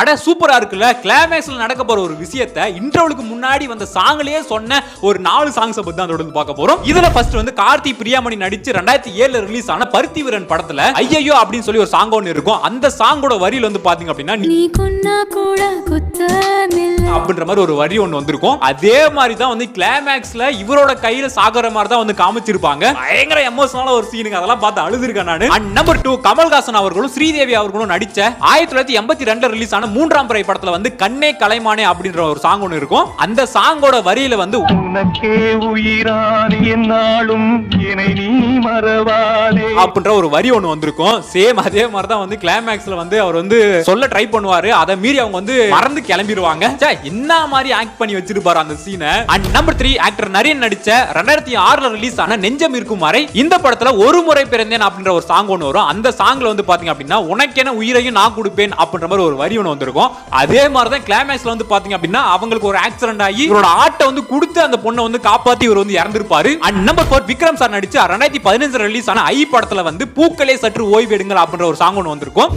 அட சூப்பரா இருக்குல்ல. கிளைமேக்ஸ்ல நடக்க போற ஒரு விஷயத்தை இன்ட்ரோலுக்கு முன்னாடி வந்த சாங்லயே சொன்ன ஒரு 4 சாங்ஸ் பத்தி தான் தொடர்ந்து பார்க்க போறோம். இதுல ஃபர்ஸ்ட் வந்து கார்த்தி பிரியாமணி நடிச்சு 2007 ரிலீஸ் ஆன பருத்தி வீரன் படத்துல ஐயையோ அப்படின்னு சொல்லி ஒரு சாங் ஒன்னு இருக்கும். அந்த சாங்கோட வரியில வந்து பாத்தீங்க அப்படின்னா நீ கொன்னா கூட குத்தமில்லை அப்படின்ற மாதிரி ஒரு வரி ஒன்னு வந்திருக்கும். அதே மாதிரி தான் வந்து கிளைமேக்ஸ்ல இவரோட கையில சாகற மாதிரி தான் வந்து காமிச்சிருப்பாங்க. பயங்கர எமோஷனலா ஒரு சீனுங்க. அதெல்லாம் பார்த்து அழுதுருக்கேன் நானு. அண்ட் நம்பர் 2 கமல்ஹாசன் அவர்களும் ஸ்ரீதேவி அவர்களும் நடிச்ச 1982 ரிலீஸ் மூன்றாம் பிறை படத்துல வந்து கண்ணே கலைமானே அப்படின்ற ஒரு சாங் ஒன்னு இருக்கும். அந்த சாங்கோட வரியில வந்து உனக்கே உயிரானே என்னாலும் என்னை நீ மறவாதே அப்படின்ற ஒரு வரி ஒன்னு வந்திருக்கும். சேம் அதே மாதிரி தான் வந்து கிளைமேக்ஸ்ல வந்து அவர் வந்து சொல்ல ட்ரை பண்ணுவாரு. அதை மீறி அவங்க வந்து மறந்து கிளம்பிடுவாங்க. என்ன மாதிரி ஆக்ட் பண்ணி வச்சிருப்பாரு அந்த சீனை. அண்ட் நம்பர் 3 ஆக்டர் நரேன் நடிச்ச 2006 ரிலீஸ் ஆன நெஞ்சம் இருக்கும் வரை இந்த படத்துல ஒரு முறை பிறந்தேன் அப்படின்ற ஒரு சாங் ஒன்னு வரும். அந்த சாங்ல வந்து பாத்தீங்க அப்படின்னா உனக்கென உயிரையும் நான் கொடுப்பேன் அப்படின்ற மாதிரி ஒரு வரி ஒன்னு வந்திருக்கும். அதே மாதிரி தான் கிளைமேக்ஸ்ல வந்து பாத்தீங்க அப்படின்னா அவங்களுக்கு ஒரு ஆக்சிடென்ட் ஆகி இவரோட ஆட்டை வந்து கொடுத்து அந்த பொண்ணை வந்து காப்பாத்தி இவர் வந்து இறந்திருப்பாரு. அண்ட் நம்பர் 4 விக்ரம் சார் நடிச்சு 2015 ரிலீஸ் ஆன ஐ படத்துல வந்து பூக்களே சற்று ஓய்வு எடுங்கள் அப்படின்ற ஒரு சாங் ஒன்னு வந்திருக்கும்.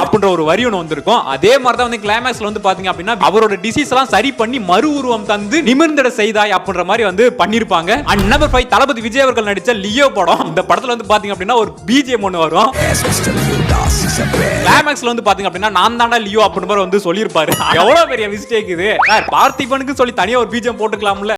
அப்படின்ற ஒரு வரி ஒன்னு வந்திருக்கும். அதே மாதிரி தான் வந்து கிளைமேக்ஸ்ல வந்து பாத்தீங்க அப்படின்னா அவரோட டிசீஸ் எல்லாம் சரி பண்ணி மறு உருவம் தந்து நிமிர்ந்திட செய்தாய் அப்படின்ற மாதிரி வந்து பண்ணிருப்பாங்க. அண்ட் நம்பர் 5 தளபதி விஜய் அவர்கள் நடிச்ச லியோ படம். இந்த படத்துல வந்து பாத்தீங்க அப்படின்னா ஒரு பிஜிஎம் ஒன்னு வரும். கிளைமேக்ஸ்ல வந்து பாத்தீங்க அப்படின்னா நான் தான்டா லியோ அப்படின்ற மாதிரி வந்து சொல்லியிருப்பாரு. எவ்வளவு பெரிய மிஸ்டேக் இது. பார்த்திபனுக்கு சொல்லி தனியா ஒரு பிஜிஎம் போட்டுக்கலாம்ல.